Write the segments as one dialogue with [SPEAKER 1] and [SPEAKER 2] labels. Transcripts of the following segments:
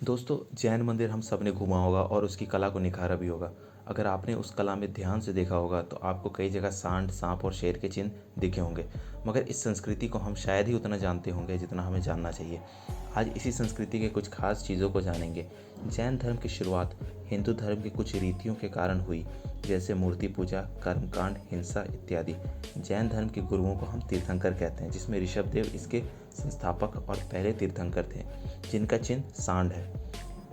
[SPEAKER 1] दोस्तों, जैन मंदिर हम सब ने घूमा होगा और उसकी कला को निखारा भी होगा। अगर आपने उस कला में ध्यान से देखा होगा तो आपको कई जगह सांड, सांप और शेर के चिन्ह दिखे होंगे। मगर इस संस्कृति को हम शायद ही उतना जानते होंगे जितना हमें जानना चाहिए। आज इसी संस्कृति के कुछ खास चीज़ों को जानेंगे। जैन धर्म की शुरुआत हिंदू धर्म की कुछ रीतियों के कारण हुई, जैसे मूर्ति पूजा, कर्मकांड, हिंसा इत्यादि। जैन धर्म के गुरुओं को हम तीर्थंकर कहते हैं, जिसमें ऋषभदेव इसके संस्थापक और पहले तीर्थंकर थे, जिनका चिन्ह सांड है।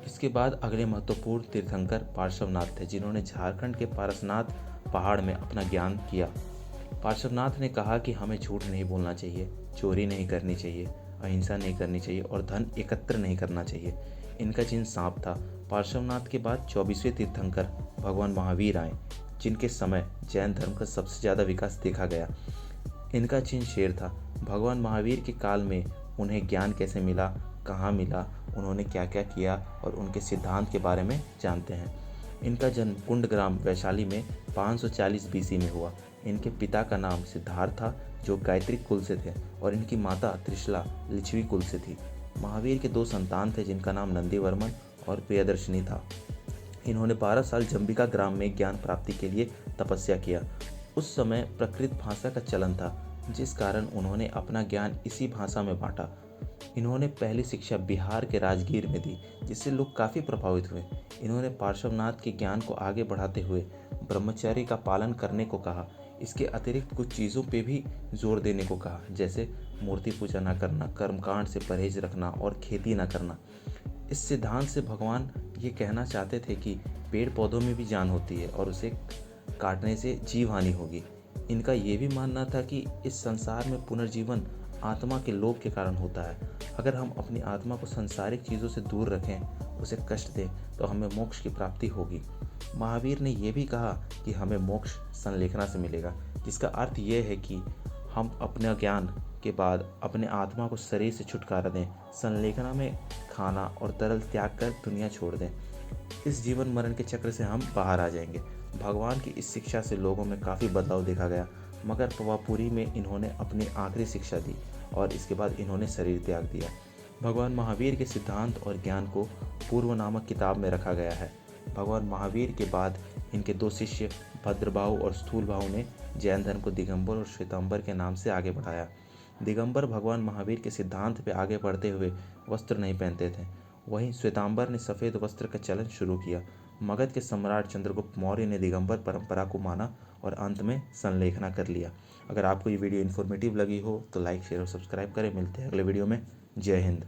[SPEAKER 1] इसके बाद अगले महत्वपूर्ण तीर्थंकर पार्श्वनाथ थे, जिन्होंने झारखंड के पारसनाथ पहाड़ में अपना ज्ञान किया। पार्श्वनाथ ने कहा कि हमें झूठ नहीं बोलना चाहिए, चोरी नहीं करनी चाहिए, अहिंसा नहीं करनी चाहिए और धन एकत्र नहीं करना चाहिए। इनका चिन्ह सांप था। पार्श्वनाथ के बाद 24वें तीर्थंकर भगवान महावीर आए, जिनके समय जैन धर्म का सबसे ज़्यादा विकास देखा गया। इनका चिन्ह शेर था। भगवान महावीर के काल में उन्हें ज्ञान कैसे मिला, कहाँ मिला, उन्होंने क्या क्या किया और उनके सिद्धांत के बारे में जानते हैं। इनका जन्म कुंडग्राम वैशाली में 540 बीसी में हुआ। इनके पिता का नाम सिद्धार्थ था, जो गायत्री कुल से थे, और इनकी माता त्रिशला लिच्छवी कुल से थी। महावीर के 2 संतान थे, जिनका नाम नंदीवर्मन और प्रियदर्शनी था। इन्होंने 12 साल जंबिका ग्राम में ज्ञान प्राप्ति के लिए तपस्या किया। उस समय प्राकृत भाषा का चलन था, जिस कारण उन्होंने अपना ज्ञान इसी भाषा में बांटा। इन्होंने पहली शिक्षा बिहार के राजगीर में दी, जिससे लोग काफ़ी प्रभावित हुए। इन्होंने पार्श्वनाथ के ज्ञान को आगे बढ़ाते हुए ब्रह्मचर्य का पालन करने को कहा। इसके अतिरिक्त कुछ चीज़ों पे भी जोर देने को कहा, जैसे मूर्ति पूजा न करना, कर्मकांड से परहेज रखना और खेती न करना। इस सिद्धांत से भगवान ये कहना चाहते थे कि पेड़ पौधों में भी जान होती है और उसे काटने से जीव हानि होगी। इनका ये भी मानना था कि इस संसार में पुनर्जीवन आत्मा के लोभ के कारण होता है। अगर हम अपनी आत्मा को सांसारिक चीज़ों से दूर रखें, उसे कष्ट दें, तो हमें मोक्ष की प्राप्ति होगी। महावीर ने यह भी कहा कि हमें मोक्ष संलेखना से मिलेगा, जिसका अर्थ यह है कि हम अपने ज्ञान के बाद अपने आत्मा को शरीर से छुटकारा दें। संलेखना में खाना और तरल त्याग कर दुनिया छोड़ दें। इस जीवन मरण के चक्र से हम बाहर आ जाएंगे। भगवान की इस शिक्षा से लोगों में काफ़ी बदलाव देखा गया, मगर पवापुरी में इन्होंने अपनी आखिरी शिक्षा दी और इसके बाद इन्होंने शरीर त्याग दिया। भगवान महावीर के सिद्धांत और ज्ञान को पूर्व नामक किताब में रखा गया है। भगवान महावीर के बाद इनके 2 शिष्य भद्रबाहु और स्थूलबाहु ने जैन धर्म को दिगंबर और श्वेतांबर के नाम से आगे बढ़ाया। दिगंबर भगवान महावीर के सिद्धांत पे आगे बढ़ते हुए वस्त्र नहीं पहनते थे, वहीं श्वेतांबर ने सफ़ेद वस्त्र का चलन शुरू किया। मगध के सम्राट चंद्रगुप्त मौर्य ने दिगंबर परंपरा को माना और अंत में संलेखना कर लिया। अगर आपको ये वीडियो इन्फॉर्मेटिव लगी हो तो लाइक, शेयर और सब्सक्राइब करें। मिलते हैं अगले वीडियो में। जय हिंद।